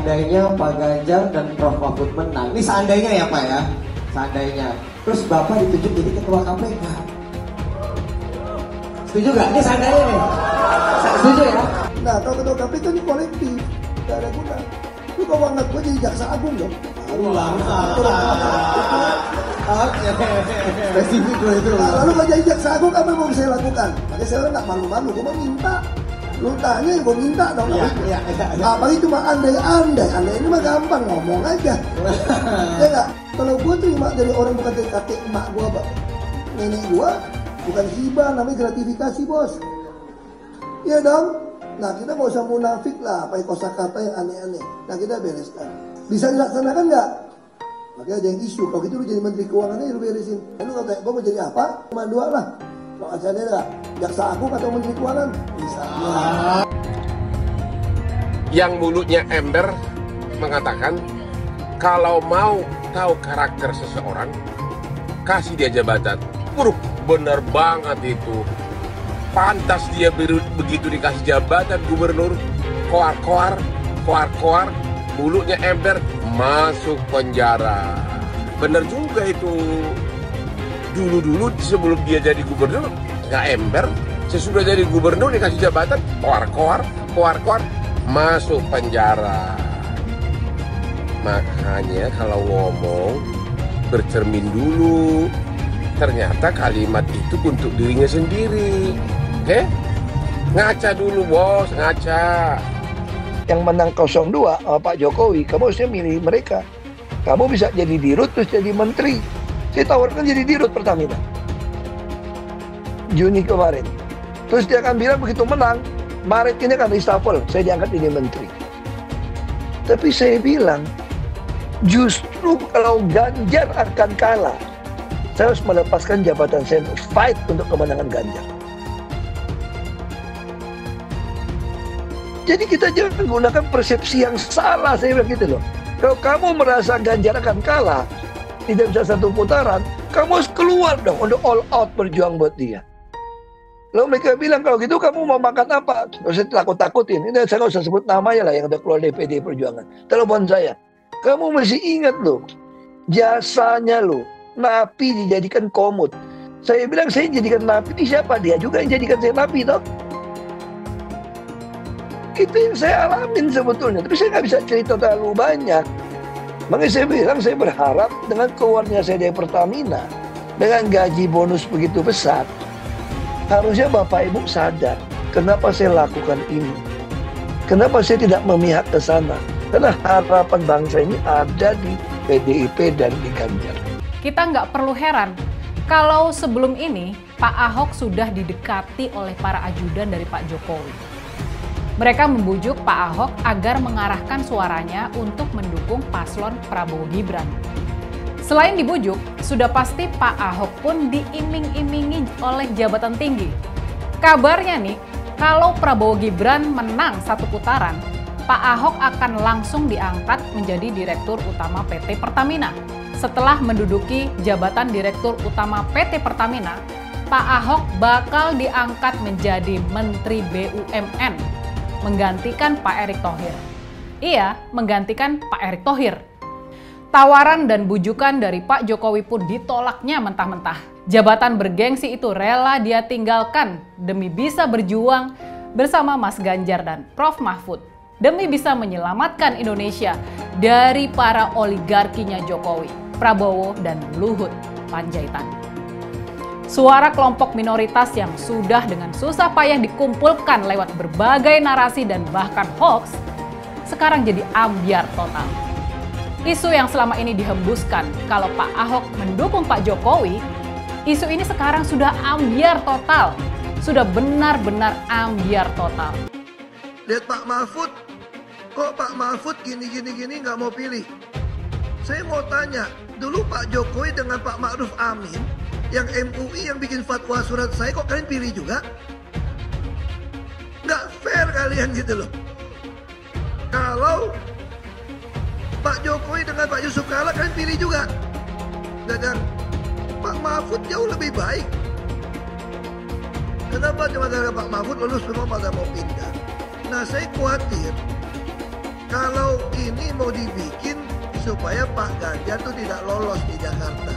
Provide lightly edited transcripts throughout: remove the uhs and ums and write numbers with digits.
seandainya Pak Ganjar dan Prof Mahfud menang, ini seandainya ya Pak ya, seandainya, terus Bapak ditunjuk jadi ketua KPK, setuju gak? Ini seandainya nih, setuju ya? Nah kalau ketua KPK ini kolektif, gak ada guna. Lu kalau anggap gue jadi jaksa agung dong. Spesifik loh itu. Lalu kalau jadi jaksa agung apa yang mau saya lakukan? Makanya saya gak malu-malu, gue mau minta. Lu tanya gue minta dong. Iya. Apalagi cuma andai-andai ini mah gampang ngomong aja. Ya nggak? Kalau gue terima dari orang bukan dari kakek emak gue, nenek gue, bukan hibah, namanya gratifikasi bos. Iya dong. Nah kita nggak usah munafik lah, pakai kosakata yang aneh-aneh. Nah kita bereskan. Bisa dilaksanakan nggak? Makanya ada yang isu. Kalau gitu lu jadi menteri keuangan aja lu beresin. Lu nggak kayak gue mau jadi apa? Cuma dua lah. Kalau acaranya nggak, jaksa agung atau menteri keuangan misalnya. Yang mulutnya ember mengatakan kalau mau tahu karakter seseorang kasih dia jabatan. Bener banget itu. Pantas dia begitu dikasih jabatan gubernur, koar-koar, mulutnya ember, masuk penjara. Bener juga itu. Dulu sebelum dia jadi gubernur nggak ember, sesudah jadi gubernur dikasih jabatan, koar-koar, masuk penjara. Makanya kalau ngomong bercermin dulu. Ternyata kalimat itu untuk dirinya sendiri. Ngaca dulu bos, ngaca. Yang menang 02 Pak Jokowi, kamu harusnya milih mereka. Kamu bisa jadi dirut terus jadi menteri. Saya tawarkan jadi dirut Pertamina Juni kemarin. Terus dia akan bilang begitu menang, Maret ini akan reshuffle, saya diangkat jadi menteri. Tapi saya bilang, justru kalau Ganjar akan kalah, saya harus melepaskan jabatan saya untuk fight untuk kemenangan Ganjar. Jadi kita jangan menggunakan persepsi yang salah, saya bilang gitu loh. Kalau kamu merasa Ganjar akan kalah, tidak bisa satu putaran, kamu harus keluar dong untuk all out berjuang buat dia. Lalu mereka bilang, kalau gitu kamu mau makan apa? Terus saya takut-takutin. Ini saya nggak usah sebut namanya lah yang udah keluar DPD Perjuangan. Telepon saya, kamu masih ingat loh, jasanya loh, napi dijadikan komut. Saya bilang, saya jadikan napi, ini siapa? Dia juga yang jadikan saya napi toh. Itu yang saya alamin sebetulnya, tapi saya nggak bisa cerita terlalu banyak. Makanya saya bilang, saya berharap dengan keluarnya saya dari Pertamina, dengan gaji bonus begitu besar, harusnya Bapak Ibu sadar, kenapa saya lakukan ini. Kenapa saya tidak memihak ke sana. Karena harapan bangsa ini ada di PDIP dan di Ganjar. Kita nggak perlu heran kalau sebelum ini Pak Ahok sudah didekati oleh para ajudan dari Pak Jokowi. Mereka membujuk Pak Ahok agar mengarahkan suaranya untuk mendukung paslon Prabowo Gibran. Selain dibujuk, sudah pasti Pak Ahok pun diiming-imingi oleh jabatan tinggi. Kabarnya nih, kalau Prabowo Gibran menang satu putaran, Pak Ahok akan langsung diangkat menjadi Direktur Utama PT Pertamina. Setelah menduduki jabatan Direktur Utama PT Pertamina, Pak Ahok bakal diangkat menjadi Menteri BUMN. Menggantikan Pak Erick Thohir. Iya, menggantikan Pak Erick Thohir. Tawaran dan bujukan dari Pak Jokowi pun ditolaknya mentah-mentah. Jabatan bergengsi itu rela dia tinggalkan demi bisa berjuang bersama Mas Ganjar dan Prof Mahfud. Demi bisa menyelamatkan Indonesia dari para oligarkinya Jokowi, Prabowo, dan Luhut Panjaitan. Suara kelompok minoritas yang sudah dengan susah payah dikumpulkan lewat berbagai narasi dan bahkan hoax, sekarang jadi ambyar total. Isu yang selama ini dihembuskan kalau Pak Ahok mendukung Pak Jokowi, isu ini sekarang sudah ambyar total. Sudah benar-benar ambyar total. Lihat Pak Mahfud, kok Pak Mahfud gini nggak mau pilih? Saya mau tanya, dulu Pak Jokowi dengan Pak Ma'ruf Amin, yang MUI yang bikin fatwa surat saya, kok kalian pilih juga? Nggak fair kalian gitu loh. Kalau Pak Jokowi dengan Pak Yusuf Kala, kalian pilih juga. Dan Pak Mahfud jauh lebih baik. Kenapa cuma gara Pak Mahfud lulus semua pada mau pindah? Nah saya khawatir kalau ini mau dibikin supaya Pak Ganjar tuh tidak lolos di Jakarta.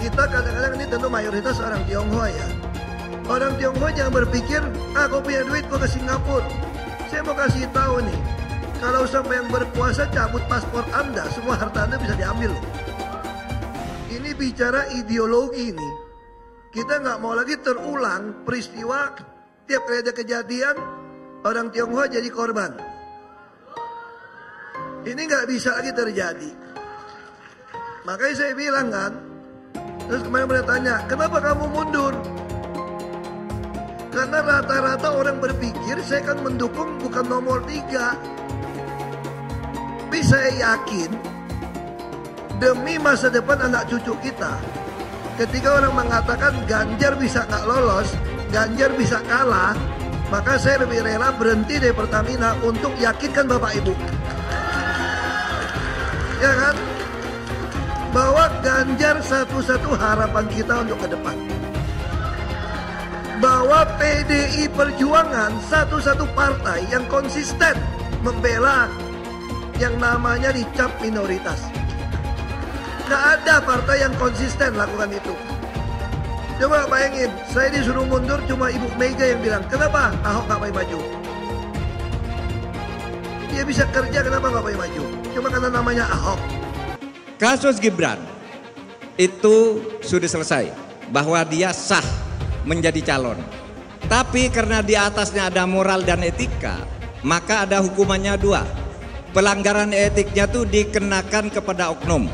Kita kadang-kadang, ini tentu mayoritas orang Tionghoa ya. Orang Tionghoa jangan berpikir, kau punya duit kau ke Singapura. Saya mau kasih tahu nih, kalau sampai yang berkuasa cabut paspor Anda, semua harta Anda bisa diambil. Ini bicara ideologi nih. Kita nggak mau lagi terulang peristiwa tiap kali ada kejadian orang Tionghoa jadi korban. Ini nggak bisa lagi terjadi. Makanya saya bilang kan, terus kemarin mereka tanya, kenapa kamu mundur? Karena rata-rata orang berpikir saya kan mendukung bukan nomor 3. Tapi saya yakin demi masa depan anak cucu kita, ketika orang mengatakan Ganjar bisa nggak lolos, Ganjar bisa kalah, maka saya lebih rela berhenti dari Pertamina untuk yakinkan Bapak Ibu. Ya kan? Bahwa Ganjar satu-satu harapan kita untuk ke depan. Bahwa PDI Perjuangan satu-satu partai yang konsisten membela yang namanya dicap minoritas. Nggak ada partai yang konsisten lakukan itu. Coba bayangin, saya disuruh mundur cuma Ibu Mega yang bilang, kenapa Ahok nggak mau maju? Dia bisa kerja, kenapa nggak mau maju? Cuma karena namanya Ahok. Kasus Gibran itu sudah selesai, bahwa dia sah menjadi calon. Tapi karena di atasnya ada moral dan etika, maka ada hukumannya 2. Pelanggaran etiknya itu dikenakan kepada oknum.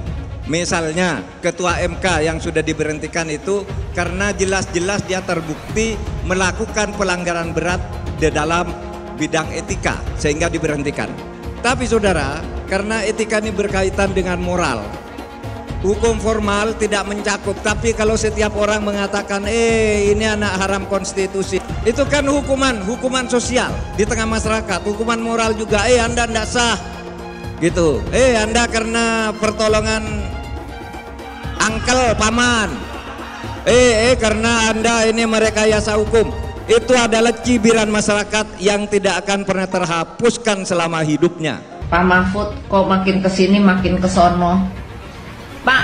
Misalnya ketua MK yang sudah diberhentikan itu karena jelas-jelas dia terbukti melakukan pelanggaran berat di dalam bidang etika sehingga diberhentikan. Tapi saudara, karena etika ini berkaitan dengan moral, hukum formal tidak mencakup. Tapi kalau setiap orang mengatakan ini anak haram konstitusi, itu kan hukuman sosial di tengah masyarakat. Hukuman moral juga, Anda tidak sah gitu. Anda karena pertolongan angkel paman, karena Anda ini merekayasa hukum. Itu adalah cibiran masyarakat yang tidak akan pernah terhapuskan selama hidupnya. Pak Mahfud kok makin kesini makin kesono. Pak,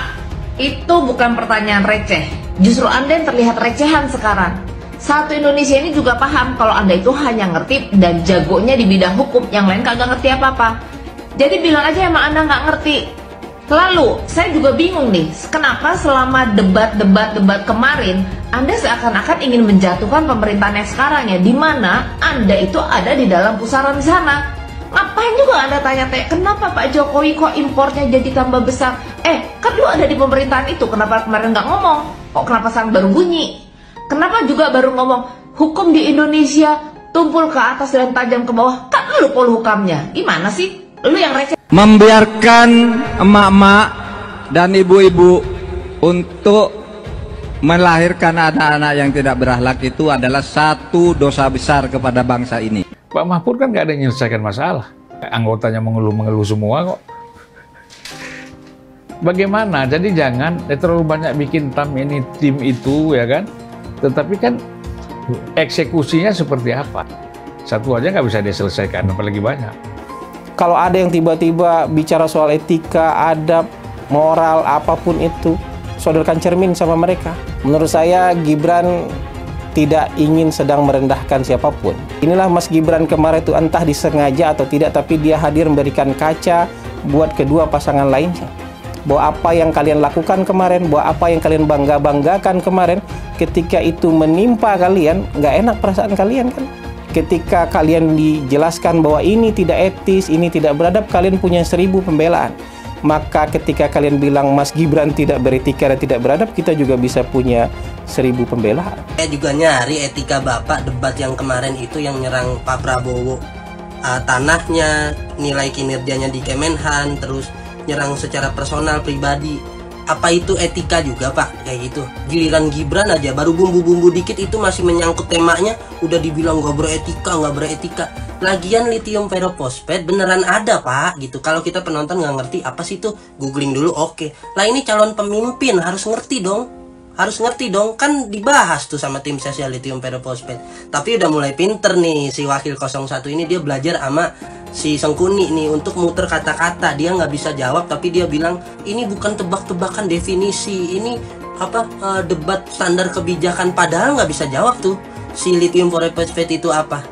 itu bukan pertanyaan receh. Justru Anda yang terlihat recehan sekarang. Satu Indonesia ini juga paham kalau Anda itu hanya ngerti dan jagonya di bidang hukum, yang lain kagak ngerti apa-apa. Jadi bilang aja emang Anda nggak ngerti. Lalu, saya juga bingung nih, kenapa selama debat kemarin, Anda seakan-akan ingin menjatuhkan pemerintahan yang sekarang ya, di mana Anda itu ada di dalam pusaran di sana. Ngapain juga Anda tanya-tanya, kenapa Pak Jokowi kok impornya jadi tambah besar? Kan lu ada di pemerintahan itu, kenapa kemarin nggak ngomong? Kok kenapa sekarang baru bunyi? Kenapa juga baru ngomong, hukum di Indonesia tumpul ke atas dan tajam ke bawah? Kan lu polhukamnya, gimana sih? Lu yang receh. Membiarkan emak-emak dan ibu-ibu untuk melahirkan anak-anak yang tidak berakhlak itu adalah satu dosa besar kepada bangsa ini. Pak Mahfud kan gak ada yang menyelesaikan masalah. Anggotanya mengeluh-mengeluh semua kok. Bagaimana? Jadi jangan terlalu banyak bikin tim itu ya kan. Tetapi kan eksekusinya seperti apa? Satu aja nggak bisa diselesaikan, apalagi banyak. Kalau ada yang tiba-tiba bicara soal etika, adab, moral, apapun itu, sodorkan cermin sama mereka. Menurut saya Gibran tidak ingin sedang merendahkan siapapun. Inilah Mas Gibran kemarin itu entah disengaja atau tidak, tapi dia hadir memberikan kaca buat kedua pasangan lainnya. Bahwa apa yang kalian lakukan kemarin, bahwa apa yang kalian bangga-banggakan kemarin, ketika itu menimpa kalian, nggak enak perasaan kalian kan? Ketika kalian dijelaskan bahwa ini tidak etis, ini tidak beradab, kalian punya 1000 pembelaan. Maka ketika kalian bilang Mas Gibran tidak beretika dan tidak beradab, kita juga bisa punya 1000 pembelaan. Saya juga nyari etika Bapak debat yang kemarin itu yang nyerang Pak Prabowo. Tanahnya, nilai kinerjanya di Kemenhan, terus nyerang secara personal pribadi. Apa itu etika juga Pak? Kayak gitu. Giliran Gibran aja baru bumbu-bumbu dikit itu masih menyangkut temanya, udah dibilang nggak beretika. Lagian lithium peroxide beneran ada Pak gitu. Kalau kita penonton nggak ngerti apa sih itu, googling dulu oke. Lah ini calon pemimpin harus ngerti dong. harus ngerti dong, kan dibahas tuh sama tim ses ya lithium perophosphate. Tapi udah mulai pinter nih si wakil 01 ini, dia belajar sama si Sengkuni nih untuk muter kata-kata. Dia nggak bisa jawab tapi dia bilang ini bukan tebak-tebakan definisi, ini debat standar kebijakan, padahal nggak bisa jawab tuh si lithium perophosphate itu apa.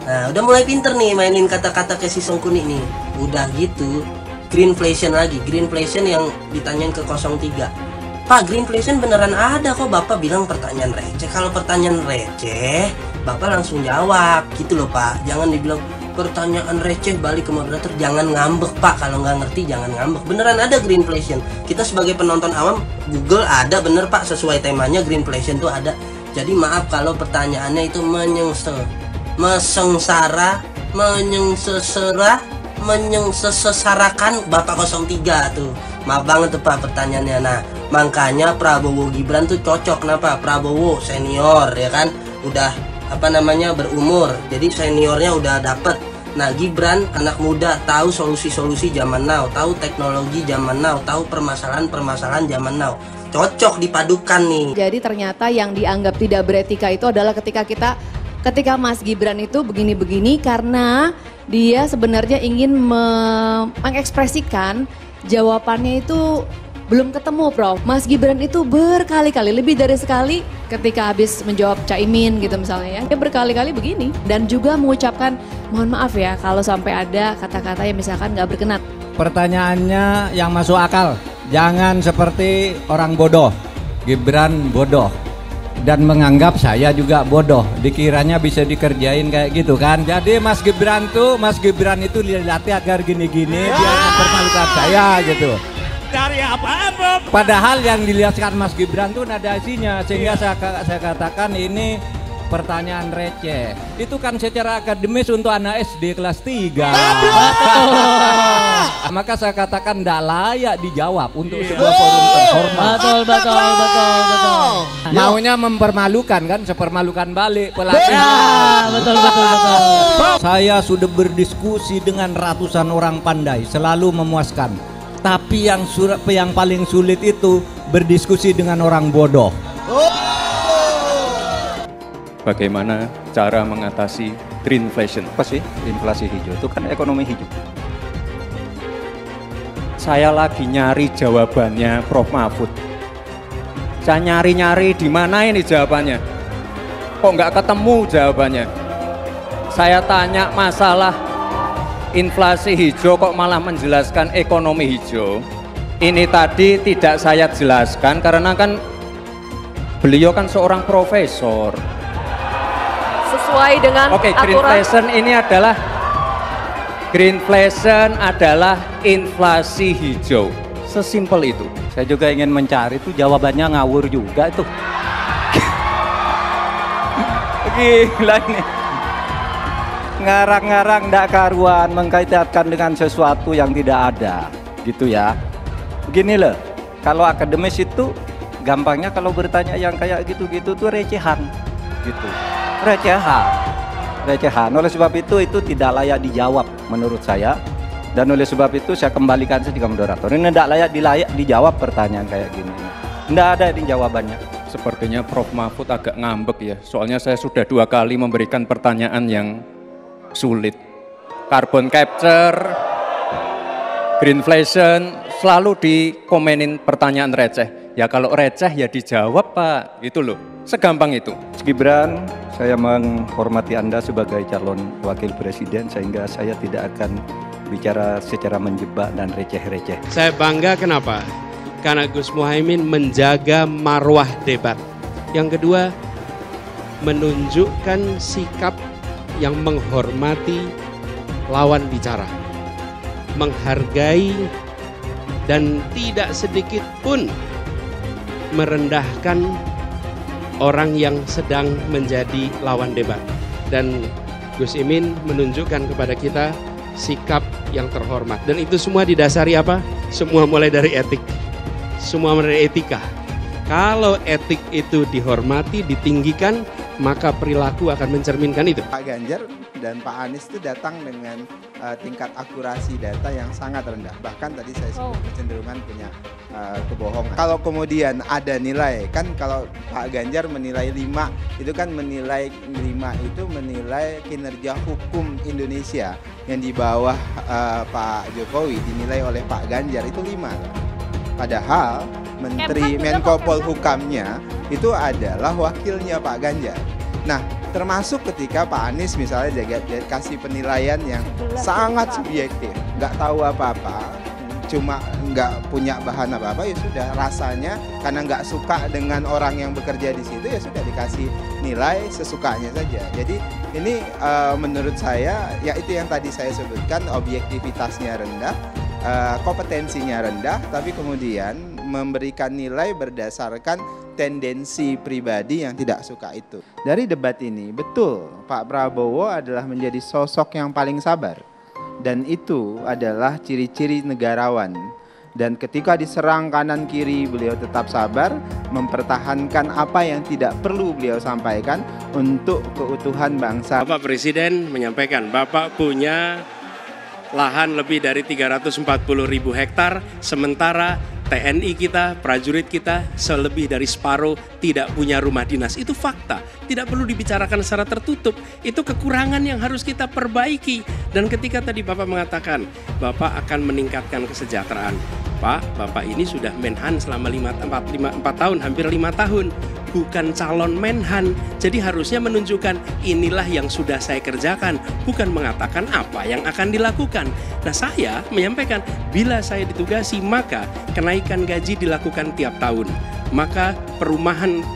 Nah udah mulai pinter nih mainin kata-kata ke si Sengkuni nih. Udah gitu greenflation lagi, greenflation yang ditanyain ke 03. Pak, greenflation beneran ada kok, Bapak bilang pertanyaan receh. Kalau pertanyaan receh, Bapak langsung jawab gitu loh Pak. Jangan dibilang pertanyaan receh balik ke moderator, jangan ngambek Pak. Kalau nggak ngerti jangan ngambek. Beneran ada greenflation. Kita sebagai penonton awam, Google ada bener Pak, sesuai temanya greenflation tuh ada. Jadi maaf kalau pertanyaannya itu menyengsarakan Bapak 03 tuh. Maaf banget tuh Pak pertanyaannya. Nah makanya Prabowo Gibran tuh cocok. Kenapa? Prabowo senior ya kan, udah berumur, jadi seniornya udah dapet. Nah Gibran anak muda, tahu solusi-solusi zaman now, tahu teknologi zaman now, tahu permasalahan zaman now. Cocok dipadukan nih. Jadi ternyata yang dianggap tidak beretika itu adalah ketika Mas Gibran itu begini-begini karena dia sebenarnya ingin mengekspresikan jawabannya itu belum ketemu, Prof. Mas Gibran itu berkali-kali, lebih dari sekali ketika habis menjawab Caimin gitu misalnya ya. Dia berkali-kali begini dan juga mengucapkan mohon maaf ya kalau sampai ada kata-kata yang misalkan nggak berkenan. Pertanyaannya yang masuk akal, jangan seperti orang bodoh. Gibran bodoh dan menganggap saya juga bodoh, dikiranya bisa dikerjain kayak gitu kan. Jadi Mas Gibran itu dilatih agar gini-gini biar mempermalukan saya gitu. Dari apaan, Bob? Padahal yang dilihatkan Mas Gibran tuh nada isinya, sehingga saya katakan ini pertanyaan receh. Itu kan secara akademis untuk anak SD kelas 3. Maka saya katakan tidak layak dijawab untuk sebuah forum terhormat. Betul. Maunya mempermalukan kan, sepermalukan balik pelatih. Betul. Saya sudah berdiskusi dengan ratusan orang pandai, selalu memuaskan. Tapi yang paling sulit itu berdiskusi dengan orang bodoh. Bagaimana cara mengatasi greenflation? Apa sih inflasi hijau? Itu kan ekonomi hijau. Saya lagi nyari jawabannya Prof. Mahfud. Saya nyari-nyari di mana ini jawabannya. Kok nggak ketemu jawabannya? Saya tanya masalah inflasi hijau kok malah menjelaskan ekonomi hijau. Ini tadi tidak saya jelaskan karena kan beliau kan seorang profesor. Sesuai dengan Oke, greenflation adalah inflasi hijau. Sesimpel itu. Saya juga ingin mencari itu jawabannya ngawur juga itu. Gila ini. Ngarang-ngarang ndak karuan, mengkaitkan dengan sesuatu yang tidak ada gitu ya. Begini loh, kalau akademis itu gampangnya kalau bertanya yang kayak gitu-gitu tuh recehan gitu. Recehan. Oleh sebab itu tidak layak dijawab menurut saya. Dan oleh sebab itu saya kembalikan saja ke moderator. Ini tidak layak dijawab pertanyaan kayak gini. Tidak ada di jawabannya. Sepertinya Prof. Mahfud agak ngambek ya. Soalnya saya sudah 2 kali memberikan pertanyaan yang sulit. Carbon capture, greenflation, selalu dikomenin pertanyaan receh. Ya kalau receh ya dijawab Pak, gitu loh. Segampang itu. Gibran, saya menghormati Anda sebagai calon wakil presiden sehingga saya tidak akan bicara secara menjebak dan receh-receh. Saya bangga kenapa? Karena Gus Muhaimin menjaga marwah debat. Yang kedua, menunjukkan sikap yang menghormati lawan bicara, menghargai dan tidak sedikit pun merendahkan orang yang sedang menjadi lawan debat. Dan Gus Imin menunjukkan kepada kita sikap yang terhormat. Dan itu semua didasari apa? Semua mulai dari etik, semua mulai dari etika. Kalau etik itu dihormati, ditinggikan, maka perilaku akan mencerminkan itu. Pak Ganjar dan Pak Anies itu datang dengan tingkat akurasi data yang sangat rendah. Bahkan tadi saya sebut kecenderungan punya kebohongan. Kalau kemudian ada nilai, kan kalau Pak Ganjar menilai 5, itu kan menilai 5 itu menilai kinerja hukum Indonesia yang di bawah Pak Jokowi dinilai oleh Pak Ganjar itu 5. Padahal Menteri Menko Polhukamnya itu adalah wakilnya Pak Ganjar. Nah, termasuk ketika Pak Anies misalnya kasih penilaian yang sangat subjektif, nggak tahu apa-apa, cuma nggak punya bahan apa-apa, ya sudah, rasanya karena nggak suka dengan orang yang bekerja di situ, ya sudah dikasih nilai sesukanya saja. Jadi ini menurut saya, ya itu yang tadi saya sebutkan, objektivitasnya rendah, kompetensinya rendah, tapi kemudian memberikan nilai berdasarkan tendensi pribadi yang tidak suka itu. Dari debat ini, betul Pak Prabowo adalah menjadi sosok yang paling sabar. Dan itu adalah ciri-ciri negarawan. Dan ketika diserang kanan kiri, beliau tetap sabar, mempertahankan apa yang tidak perlu beliau sampaikan untuk keutuhan bangsa. Bapak Presiden menyampaikan, Bapak punya lahan lebih dari 340.000 hektar, sementara TNI kita, prajurit kita, selebih dari separuh tidak punya rumah dinas. Itu fakta, tidak perlu dibicarakan secara tertutup. Itu kekurangan yang harus kita perbaiki. Dan ketika tadi Bapak mengatakan, Bapak akan meningkatkan kesejahteraan. Pak, Bapak ini sudah Menhan selama 4 tahun, hampir 5 tahun. Bukan calon Menhan, jadi harusnya menunjukkan inilah yang sudah saya kerjakan, bukan mengatakan apa yang akan dilakukan. Nah, saya menyampaikan bila saya ditugasi maka kenaikan gaji dilakukan tiap tahun, maka perumahan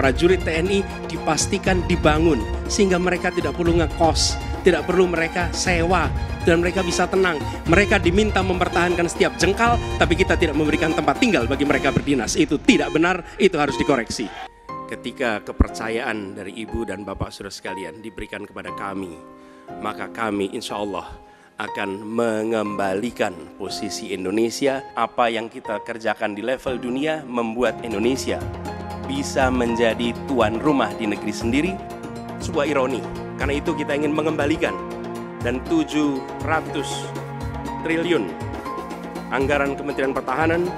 prajurit TNI dipastikan dibangun sehingga mereka tidak perlu ngekos, tidak perlu mereka sewa, dan mereka bisa tenang. Mereka diminta mempertahankan setiap jengkal, tapi kita tidak memberikan tempat tinggal bagi mereka berdinas. Itu tidak benar, itu harus dikoreksi. Ketika kepercayaan dari Ibu dan Bapak saudara sekalian diberikan kepada kami, maka kami insya Allah akan mengembalikan posisi Indonesia. Apa yang kita kerjakan di level dunia membuat Indonesia bisa menjadi tuan rumah di negeri sendiri. Sebuah ironi, karena itu kita ingin mengembalikan. Dan 700 triliun anggaran Kementerian Pertahanan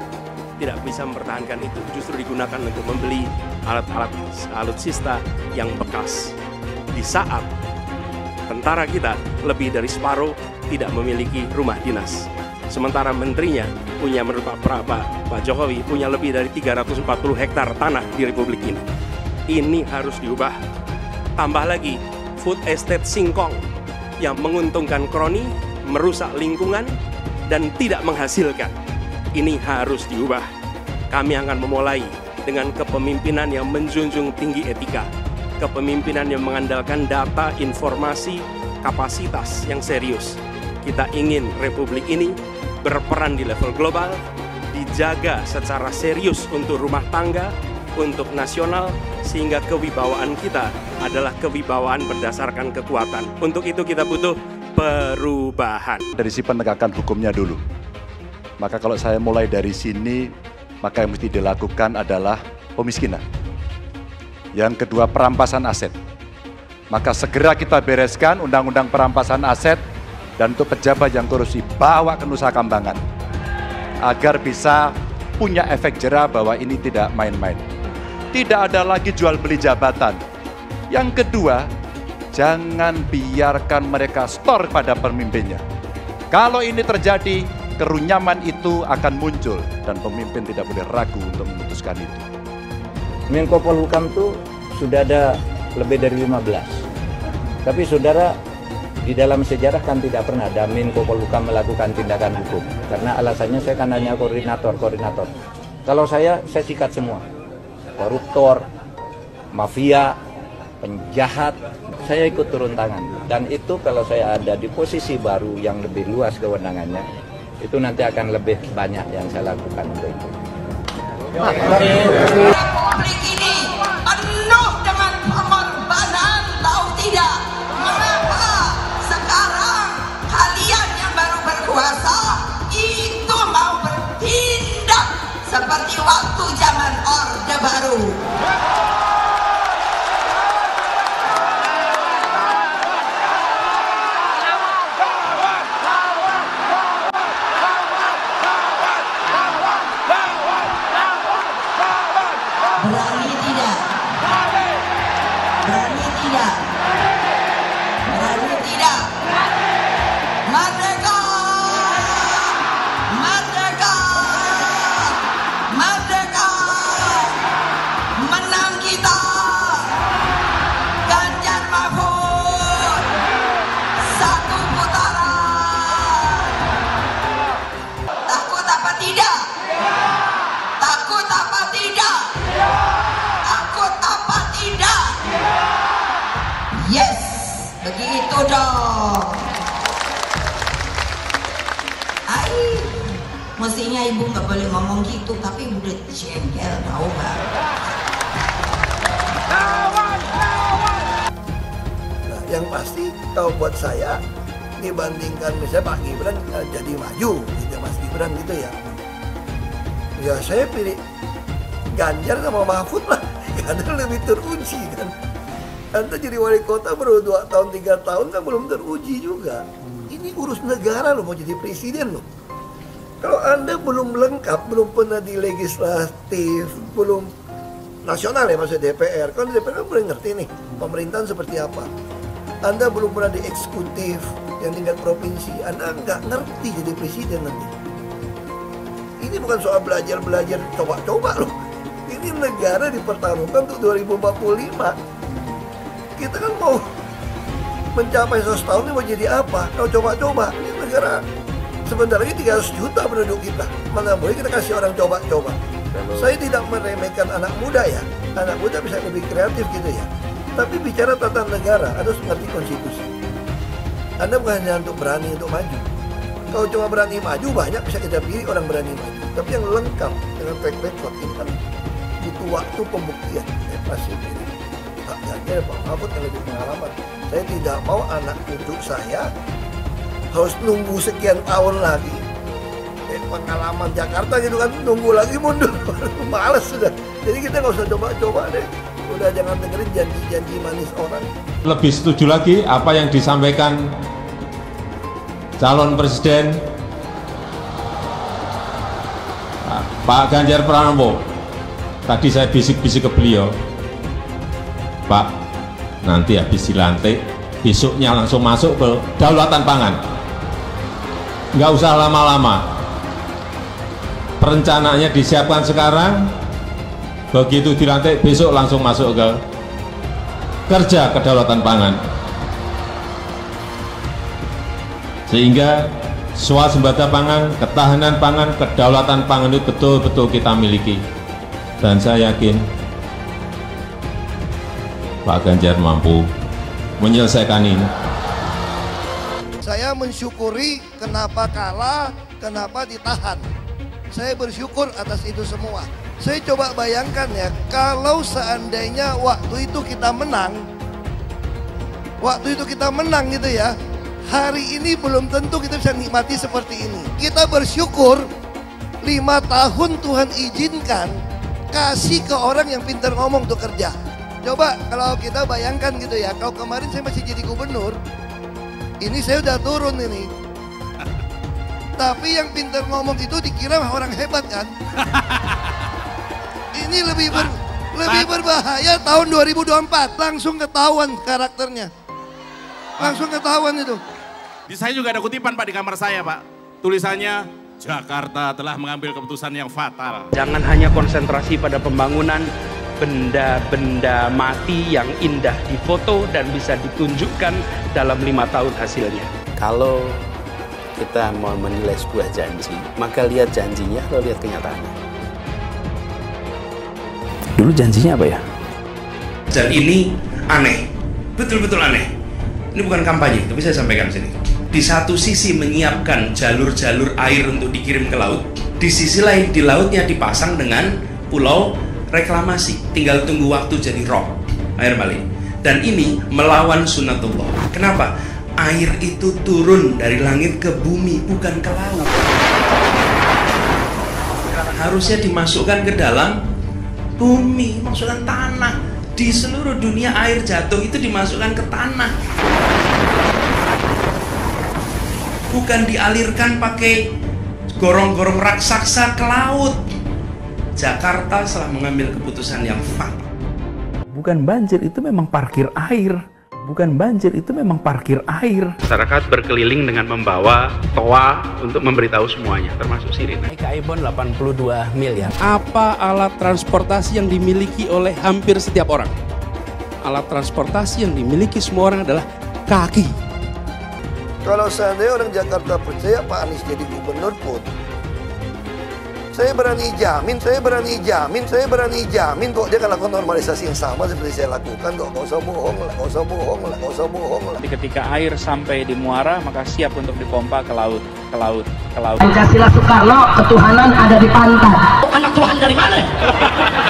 tidak bisa mempertahankan itu, justru digunakan untuk membeli alat-alat alutsista yang bekas. Di saat tentara kita lebih dari separuh tidak memiliki rumah dinas, sementara menterinya punya, menurut Pak Jokowi, punya lebih dari 340 hektar tanah di Republik ini. Ini harus diubah. Tambah lagi food estate singkong yang menguntungkan kroni, merusak lingkungan, dan tidak menghasilkan. Ini harus diubah. Kami akan memulai dengan kepemimpinan yang menjunjung tinggi etika, kepemimpinan yang mengandalkan data, informasi, kapasitas yang serius. Kita ingin Republik ini berperan di level global, dijaga secara serius untuk rumah tangga, untuk nasional, sehingga kewibawaan kita adalah kewibawaan berdasarkan kekuatan. Untuk itu kita butuh perubahan. Dari si penegakan hukumnya dulu. Maka kalau saya mulai dari sini, maka yang mesti dilakukan adalah pemiskinan. Yang kedua, perampasan aset. Maka segera kita bereskan undang-undang perampasan aset, dan untuk pejabat yang korupsi bawa ke Nusa Kambangan agar bisa punya efek jera bahwa ini tidak main-main. Tidak ada lagi jual beli jabatan. Yang kedua, jangan biarkan mereka store pada pemimpinnya. Kalau ini terjadi, kerunyaman itu akan muncul dan pemimpin tidak boleh ragu untuk memutuskan itu. Menko Polhukam itu sudah ada lebih dari 15. Tapi saudara, di dalam sejarah kan tidak pernah ada Menko Polhukam melakukan tindakan hukum. Karena alasannya saya kan hanya koordinator. Kalau saya sikat semua. Koruptor, mafia, penjahat, saya ikut turun tangan. Dan itu kalau saya ada di posisi baru yang lebih luas kewenangannya, itu nanti akan lebih banyak yang saya lakukan untuk itu. Republik ini penuh dengan pengorbanan, tahu tidak? Mengapa sekarang kalian yang baru berkuasa itu mau bertindak seperti waktu zaman Orde Baru? Ai, mestinya ibu nggak boleh ngomong gitu, tapi udah jengkel tau gak? Nah, yang pasti kalau buat saya dibandingkan misalnya Pak Gibran jadi maju gitu, Mas Gibran gitu ya. Ya saya pilih Ganjar sama Mahfud lah, karena lebih teruji kan. Anda jadi wali kota baru 2 tahun 3 tahun kan belum teruji juga. Ini urus negara loh, mau jadi presiden loh. Kalau Anda belum lengkap, belum pernah di legislatif, belum nasional ya maksudnya DPR. Kan DPR kan belum ngerti nih pemerintahan seperti apa. Anda belum pernah di eksekutif yang tingkat provinsi, Anda nggak ngerti jadi presiden nanti. Ini bukan soal belajar-belajar coba-coba loh. Ini negara dipertaruhkan untuk 2045. Kita kan mau mencapai 100 tahun ini mau jadi apa? Kalau coba-coba, ini negara sebentar lagi 300 juta penduduk kita. Mana boleh kita kasih orang coba-coba. Saya tidak meremehkan anak muda ya. Anak muda bisa lebih kreatif gitu ya. Tapi bicara tata negara, harus mengerti konstitusi. Anda bukan hanya untuk berani untuk maju. Kalau cuma berani maju, banyak bisa kita pilih orang berani maju. Tapi yang lengkap dengan track record ini kan butuh waktu pembuktian. Ya, pasti pilih Pak Ganjar, Pak Mahfud yang lebih pengalaman. Saya tidak mau anak cucu saya harus nunggu sekian tahun lagi. Pengalaman Jakarta gitu kan, nunggu lagi mundur. Males sudah. Jadi kita nggak usah coba-coba deh. Udah jangan dengerin janji-janji manis orang. Lebih setuju lagi apa yang disampaikan calon presiden Pak Ganjar Pranowo. Tadi saya bisik-bisik ke beliau, Pak, nanti habis dilantik, besoknya langsung masuk ke kedaulatan pangan. Nggak usah lama-lama. Perencanaannya disiapkan sekarang, begitu dilantik besok langsung masuk ke kerja kedaulatan pangan. Sehingga swasembada pangan, ketahanan pangan, kedaulatan pangan itu betul-betul kita miliki. Dan saya yakin Pak Ganjar mampu menyelesaikan ini. Saya mensyukuri kenapa kalah, kenapa ditahan. Saya bersyukur atas itu semua. Saya coba bayangkan ya, kalau seandainya waktu itu kita menang gitu ya, hari ini belum tentu kita bisa nikmati seperti ini. Kita bersyukur 5 tahun Tuhan izinkan kasih ke orang yang pintar ngomong untuk kerja. Coba kalau kita bayangkan gitu ya, kalau kemarin saya masih jadi gubernur, ini saya udah turun ini. Tapi yang pintar ngomong itu dikira orang hebat kan? Ini lebih berbahaya tahun 2024, langsung ketahuan karakternya. Langsung ketahuan itu. Di saya juga ada kutipan Pak di kamar saya Pak. Tulisannya, Jakarta telah mengambil keputusan yang fatal. Jangan hanya konsentrasi pada pembangunan benda-benda mati yang indah difoto dan bisa ditunjukkan dalam 5 tahun hasilnya. Kalau kita mau menilai sebuah janji, maka lihat janjinya, lalu lihat kenyataannya. Dulu janjinya apa ya? Dan ini aneh, betul-betul aneh. Ini bukan kampanye, tapi saya sampaikan sini. Di satu sisi menyiapkan jalur-jalur air untuk dikirim ke laut, di sisi lain di lautnya dipasang dengan pulau reklamasi. Tinggal tunggu waktu jadi rob, air balik. Dan ini melawan sunatullah. Kenapa? Air itu turun dari langit ke bumi, bukan ke laut. Harusnya dimasukkan ke dalam bumi, masukkan tanah. Di seluruh dunia air jatuh itu dimasukkan ke tanah. Bukan dialirkan pakai gorong-gorong raksasa ke laut. Jakarta telah mengambil keputusan yang fatal. Bukan banjir, itu memang parkir air. Bukan banjir, itu memang parkir air. Masyarakat berkeliling dengan membawa toa untuk memberitahu semuanya, termasuk sirine. Kaibon 82 miliar. Apa alat transportasi yang dimiliki oleh hampir setiap orang? Alat transportasi yang dimiliki semua orang adalah kaki. Kalau seandainya orang Jakarta percaya Pak Anies jadi gubernur pun, Saya berani jamin kok dia akan lakukan normalisasi yang sama seperti saya lakukan kok. Nggak usah bohong lah. Ketika air sampai di muara, maka siap untuk dipompa ke laut. Pancasila Soekarno, ketuhanan ada di pantai. Anak Tuhan dari mana?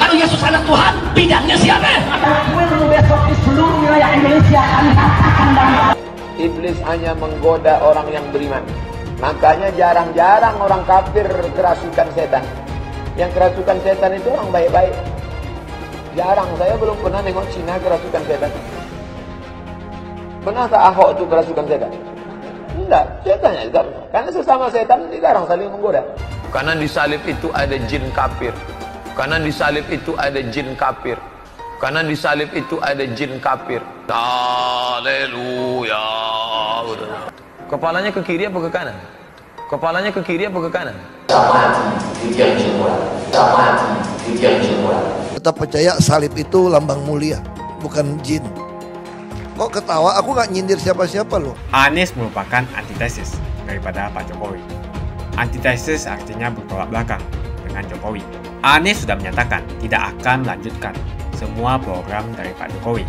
Kalau Yesus anak Tuhan, bidangnya siapa? Besok di seluruh wilayah Indonesia kami katakan dalam. Iblis hanya menggoda orang yang beriman. Makanya jarang-jarang orang kafir kerasukan setan. Yang kerasukan setan itu orang baik-baik. Jarang, saya belum pernah nengok Cina kerasukan setan. Pernah tak Ahok itu kerasukan setan? Enggak, setannya juga. Karena sesama setan jarang saling menggoda. Karena di salib itu ada jin kafir. Karena di salib itu ada jin kafir. Karena di salib itu ada jin kafir. Haleluya. Kepalanya ke kiri apa ke kanan? Kepalanya ke kiri apa ke kanan? Tetap percaya salib itu lambang mulia, bukan jin. Kok ketawa? Aku nggak nyindir siapa-siapa loh. Anies merupakan antitesis daripada Pak Jokowi. Antitesis artinya bertolak belakang dengan Jokowi. Anies sudah menyatakan tidak akan melanjutkan semua program dari Pak Jokowi.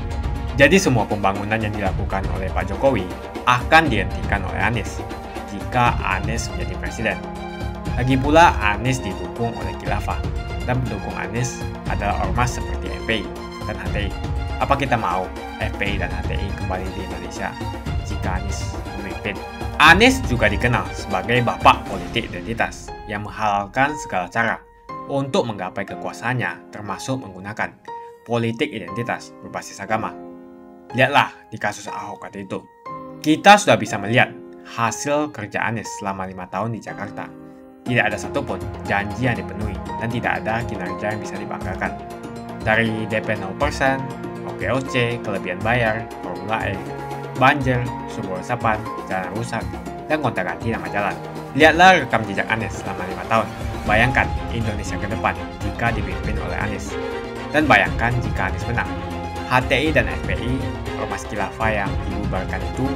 Jadi semua pembangunan yang dilakukan oleh Pak Jokowi akan dihentikan oleh Anies jika Anies menjadi presiden. Lagi pula Anies didukung oleh khilafah dan pendukung Anies adalah ormas seperti FPI dan HTI. Apa kita mau FPI dan HTI kembali di Indonesia jika Anies memimpin? Anies juga dikenal sebagai bapak politik identitas yang menghalalkan segala cara untuk menggapai kekuasaannya, termasuk menggunakan politik identitas berbasis agama. Lihatlah di kasus Ahok waktu itu. Kita sudah bisa melihat hasil kerja Anies selama 5 tahun di Jakarta. Tidak ada satupun janji yang dipenuhi dan tidak ada kinerja yang bisa dibanggakan. Dari DP 0%, OKOC, kelebihan bayar, Formula E, banjir, sumber resapan, jalan rusak, dan gonta-ganti nama jalan. Lihatlah rekam jejak Anies selama 5 tahun. Bayangkan Indonesia ke depan jika dipimpin oleh Anies. Dan bayangkan jika Anies menang. HTI dan FPI, ormas khilafah yang dibubarkan itu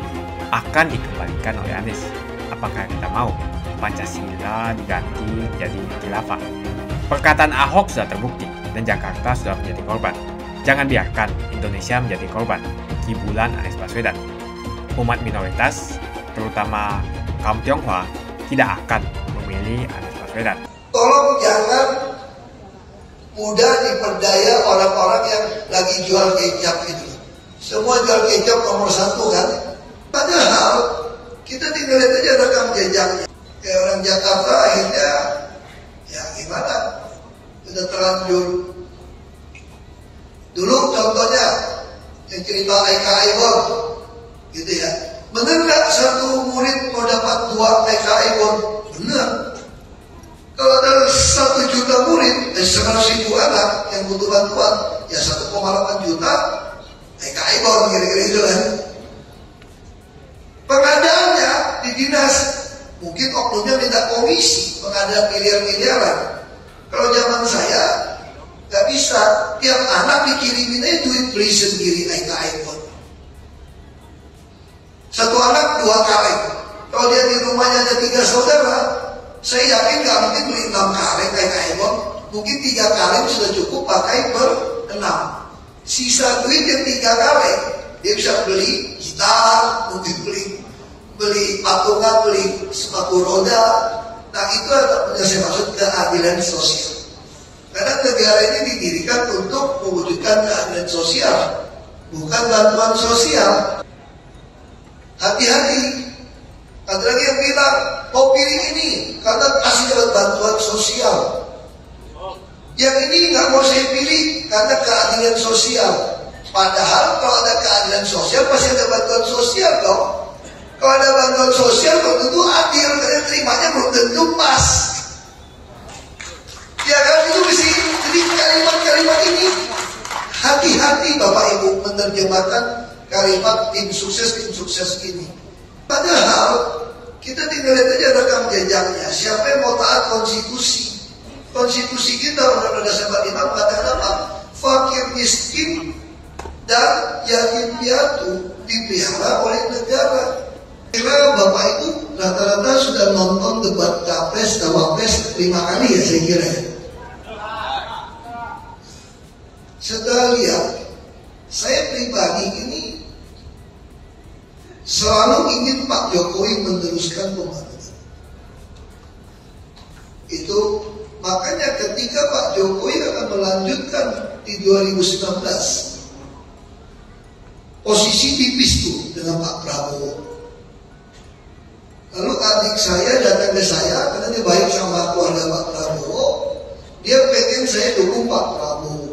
akan dikembalikan oleh Anies. Apakah kita mau Pancasila diganti jadi khilafah? Perkataan Ahok sudah terbukti dan Jakarta sudah menjadi korban. Jangan biarkan Indonesia menjadi korban kibulan Anies Baswedan. Umat minoritas, terutama kaum Tionghoa, tidak akan memilih Anies Baswedan. Tolong jangan mudah diperdaya orang-orang yang lagi jual kecap itu. Semua jual kecap nomor 1 kan. Padahal kita tinggal lihat aja rekam jejaknya. Kayak orang Jakarta akhirnya ya gimana? Udah terlanjur. Dulu contohnya yang cerita Eka Ibon gitu ya. Bener nggak satu murid mau dapat 2 Eka Ibon? Bener. Kalau ada 1 juta murid, 100.000 anak yang butuh bantuan, ya 1,8 juta, Ibon kira-kira itu kan. Pengadaannya di dinas, mungkin oknumnya minta komisi, pengadaan miliar-miliaran. Kalau zaman saya, nggak bisa, tiap anak dikirimin aja duit beli sendiri Ibon. 1 anak 2 kaleng. Kalau dia di rumahnya ada 3 saudara, saya yakin nggak mungkin beli 6 kaleng kayak Ibon. Mungkin 3 kaleng sudah cukup pakai per 6. Sisa duit yang 3 kaleng, dia bisa beli gitar, mungkin beli patungan, beli sepatu roda. Nah itu yang saya maksud keadilan sosial. Karena negara ini didirikan untuk mewujudkan keadilan sosial, bukan bantuan sosial. Hati-hati. Ada lagi yang bilang, mau pilih ini karena kasih dapat bantuan sosial. Yang ini nggak mau saya pilih karena keadilan sosial. Padahal kalau ada keadilan sosial pasti ada bantuan sosial dong. Kalau ada bantuan sosial belum tentu adil, karena terimanya belum tentu pas. Ya kan itu mesti. Jadi kalimat-kalimat ini hati-hati Bapak Ibu menerjemahkan kalimat tim sukses ini. Padahal kita tinggal lihat aja rekam jejaknya. Siapa yang mau taat konstitusi? Konstitusi kita Undang-Undang Dasar 45 mengatakan apa? Fakir miskin dan yatim piatu dipelihara oleh negara. Karena Bapak Ibu rata-rata sudah nonton debat capres cawapres 5 kali ya saya kira ya. Setelah lihat, saya pribadi ini selalu ingin Pak Jokowi meneruskan pembangunan. Itu makanya ketika Pak Jokowi akan melanjutkan di 2019, posisi tipis tuh dengan Pak Prabowo. Lalu adik saya datang ke saya karena dia baik sama keluarga Pak Prabowo, dia pengen saya dukung Pak Prabowo.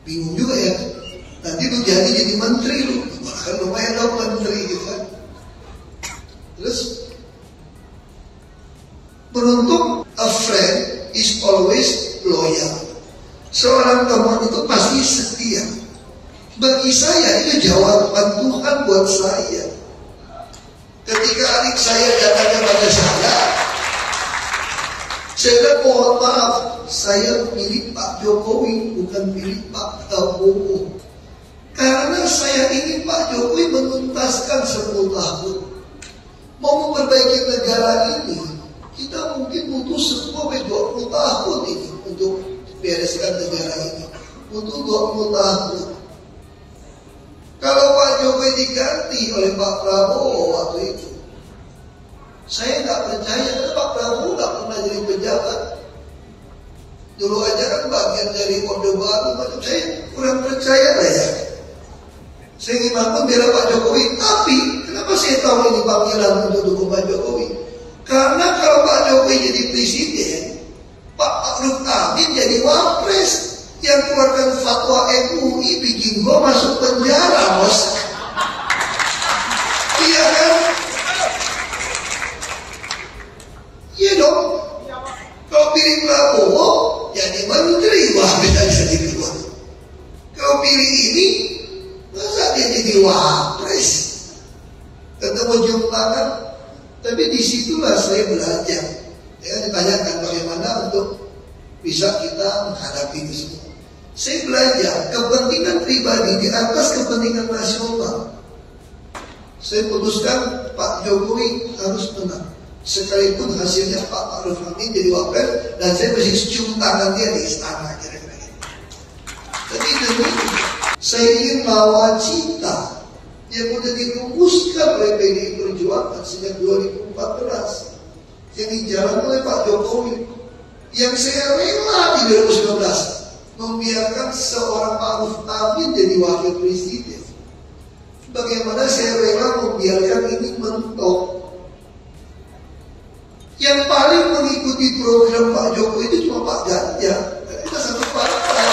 Bingung juga ya, nanti lu jadi menteri lu, kan lumayan dong menteri gitu kan. Terus beruntung a friend is always loyal. Seorang teman itu pasti setia. Bagi saya itu jawaban Tuhan buat saya. Ketika adik saya datang kepada saya bilang mohon maaf, saya pilih Pak Jokowi bukan pilih Pak Prabowo. Karena saya ingin Pak Jokowi menuntaskan 10 tahun. Mau memperbaiki negara ini, kita mungkin butuh 10-20 tahun ini untuk bereskan negara ini. Butuh 20 tahun. Kalau Pak Jokowi diganti oleh Pak Prabowo waktu itu, saya nggak percaya karena Pak Prabowo nggak pernah jadi pejabat. Dulu aja kan bagian dari Orde Baru, macam saya kurang percaya lah ya. Saya gimana pun bela Pak Jokowi, tapi kenapa saya tahu ini panggilan untuk dukung Pak Jokowi? Karena kalau Pak Jokowi jadi presiden, Pak Ma'ruf Amin jadi wapres, yang keluarkan fatwa MUI bikin gua masuk penjara, bos. Iya kan? Iya dong. Kalau pilih Prabowo jadi menteri, wah bisa jadi keluar. Kalau pilih ini, masa dia jadi wapres? Ketemu jam tangan. Tapi disitulah saya belajar. Ya, ditanyakan bagaimana untuk bisa kita menghadapi itu semua. Saya belajar kepentingan pribadi di atas kepentingan nasional. Saya putuskan Pak Jokowi harus menang. Sekalipun hasilnya Pak Ma'ruf Amin jadi wapres dan saya mesti cium tangan dia di istana kira-kira gitu. Tapi demi saya ingin nawacita yang sudah dirumuskan oleh PDI Perjuangan sejak 2014 yang dijalankan oleh Pak Jokowi, yang saya rela di 2019 membiarkan seorang Ma'ruf Amin jadi wakil presiden. Bagaimana saya rela membiarkan ini mentok. Yang paling mengikuti program Pak Jokowi itu cuma Pak Ganjar. Kita satu partai.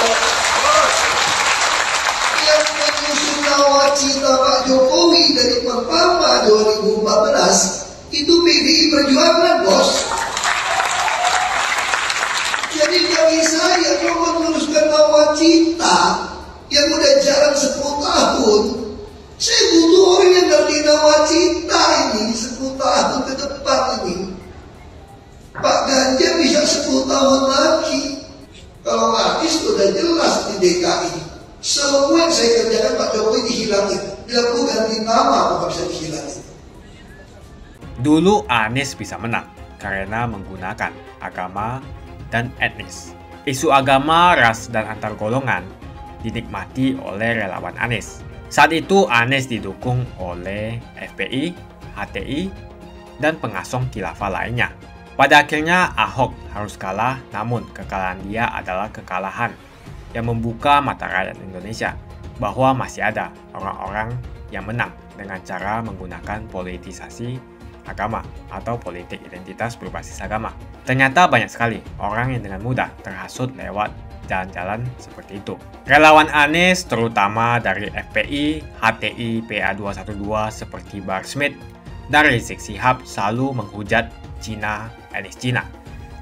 Yang menyusun nawacita Pak Jokowi dari pertama 2014 itu PDI Perjuangan, bos. Jadi bagi saya kalau meneruskan nawacita yang udah jalan 10 tahun, saya butuh orang yang ngerti nawacita ini 10 tahun ke depan ini. Pak Ganjar bisa 10 tahun lagi. Kalau Anies sudah jelas di DKI. Semua yang saya kerjakan Pak Jokowi dihilangin. Bila perlu ganti nama apa bisa dihilangin. Dulu Anies bisa menang karena menggunakan agama dan etnis. Isu agama, ras, dan antar golongan dinikmati oleh relawan Anies. Saat itu Anies didukung oleh FPI, HTI, dan pengasong khilafah lainnya. Pada akhirnya Ahok harus kalah, namun kekalahan dia adalah kekalahan yang membuka mata rakyat Indonesia bahwa masih ada orang-orang yang menang dengan cara menggunakan politisasi agama atau politik identitas berbasis agama. Ternyata banyak sekali orang yang dengan mudah terhasut lewat jalan-jalan seperti itu. Relawan Anies terutama dari FPI, HTI, PA212 seperti Bahar Smith dan Rizik Syihab selalu menghujat Cina, etnis Cina.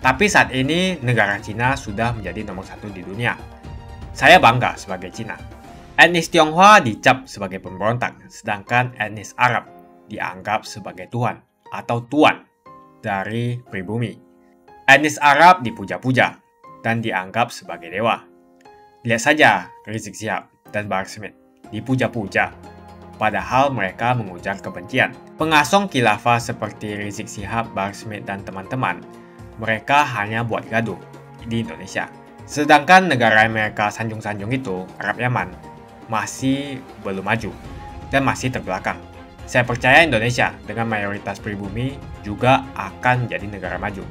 Tapi saat ini negara Cina sudah menjadi nomor 1 di dunia. Saya bangga sebagai Cina. Etnis Tionghoa dicap sebagai pemberontak, sedangkan etnis Arab dianggap sebagai Tuhan atau tuan dari pribumi. Etnis Arab dipuja-puja dan dianggap sebagai dewa. Lihat saja Rizik Syihab dan Bahar Smith dipuja-puja. padahal mereka mengujar kebencian. Pengasong khilafah seperti Rizik Syihab, Bahar Smith, dan teman-teman, mereka hanya buat gaduh di Indonesia. Sedangkan negara yang mereka sanjung-sanjung itu, Arab Yaman, masih belum maju dan masih terbelakang. Saya percaya Indonesia dengan mayoritas pribumi juga akan menjadi negara maju.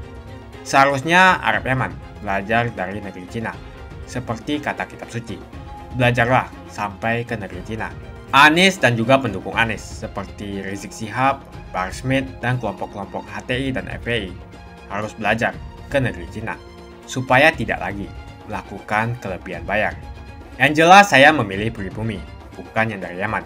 Seharusnya Arab Yaman belajar dari negeri Cina. Seperti kata kitab suci, belajarlah sampai ke negeri Cina. Anies dan juga pendukung Anies seperti Rizik Syihab, Bahar Smith, dan kelompok-kelompok HTI dan FPI harus belajar ke negeri Cina supaya tidak lagi melakukan kelebihan bayar. Yang jelas saya memilih pribumi, bukan yang dari Yaman.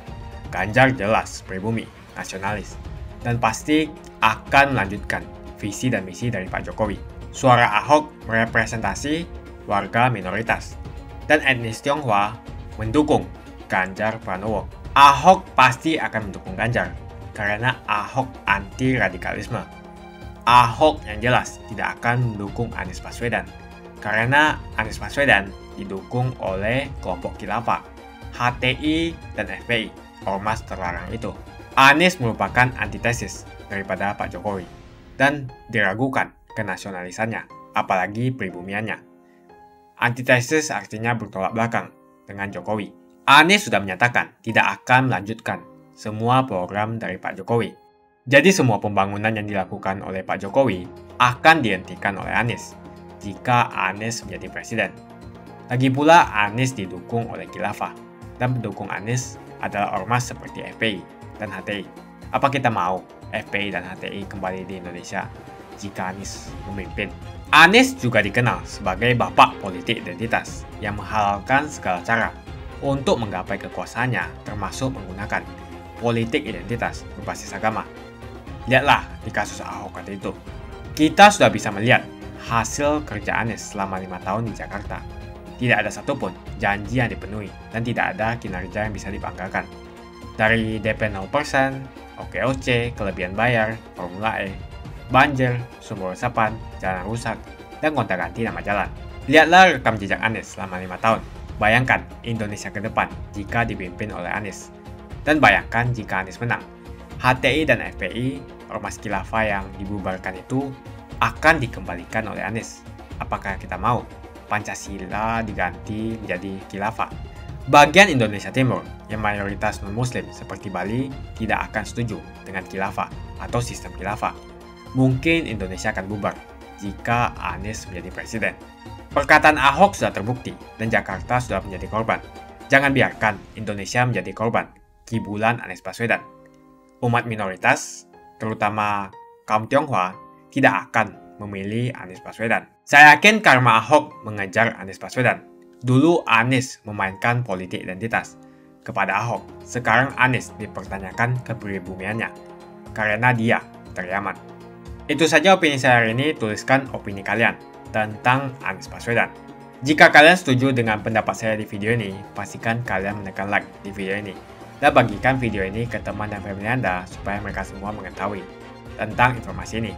Ganjar jelas pribumi, nasionalis, dan pasti akan melanjutkan visi dan misi dari Pak Jokowi. Suara Ahok merepresentasi warga minoritas, dan etnis Tionghoa mendukung Ganjar Pranowo. Ahok pasti akan mendukung Ganjar, karena Ahok anti radikalisme. Ahok yang jelas tidak akan mendukung Anies Baswedan, karena Anies Baswedan didukung oleh kelompok khilafah, HTI, dan FPI, ormas terlarang itu. Anies merupakan antitesis daripada Pak Jokowi, dan diragukan kenasionalisannya, apalagi pribumiannya. Antitesis artinya bertolak belakang dengan Jokowi. Anies sudah menyatakan tidak akan melanjutkan semua program dari Pak Jokowi. Jadi semua pembangunan yang dilakukan oleh Pak Jokowi akan dihentikan oleh Anies jika Anies menjadi presiden. Lagi pula Anies didukung oleh khilafah, dan pendukung Anies adalah ormas seperti FPI dan HTI. Apa kita mau FPI dan HTI kembali di Indonesia jika Anies memimpin? Anies juga dikenal sebagai bapak politik identitas yang menghalalkan segala cara untuk menggapai kekuasaannya, termasuk menggunakan politik identitas berbasis agama. Lihatlah di kasus Ahok waktu itu. Kita sudah bisa melihat hasil kerja Anies selama 5 tahun di Jakarta. Tidak ada satupun janji yang dipenuhi dan tidak ada kinerja yang bisa dibanggakan. Dari DP 0%, OKOC, kelebihan bayar, Formula E, banjir, sumber resapan, jalan rusak, dan gonta-ganti nama jalan. Lihatlah rekam jejak Anies selama 5 tahun. Bayangkan Indonesia ke depan jika dipimpin oleh Anies. Dan bayangkan jika Anies menang. HTI dan FPI, ormas khilafah yang dibubarkan itu, akan dikembalikan oleh Anies. Apakah kita mau Pancasila diganti menjadi khilafah? Bagian Indonesia Timur yang mayoritas non-muslim seperti Bali tidak akan setuju dengan khilafah atau sistem khilafah. Mungkin Indonesia akan bubar jika Anies menjadi presiden. Perkataan Ahok sudah terbukti dan Jakarta sudah menjadi korban. Jangan biarkan Indonesia menjadi korban kibulan Anies Baswedan. Umat minoritas, terutama kaum Tionghoa, tidak akan memilih Anies Baswedan. Saya yakin karma Ahok mengejar Anies Baswedan. Dulu Anies memainkan politik identitas kepada Ahok. Sekarang Anies dipertanyakan kepribumiannya karena dia dari Yaman. Itu saja opini saya hari ini. Tuliskan opini kalian tentang Anies Baswedan. Jika kalian setuju dengan pendapat saya di video ini, pastikan kalian menekan like di video ini dan bagikan video ini ke teman dan family Anda supaya mereka semua mengetahui tentang informasi ini.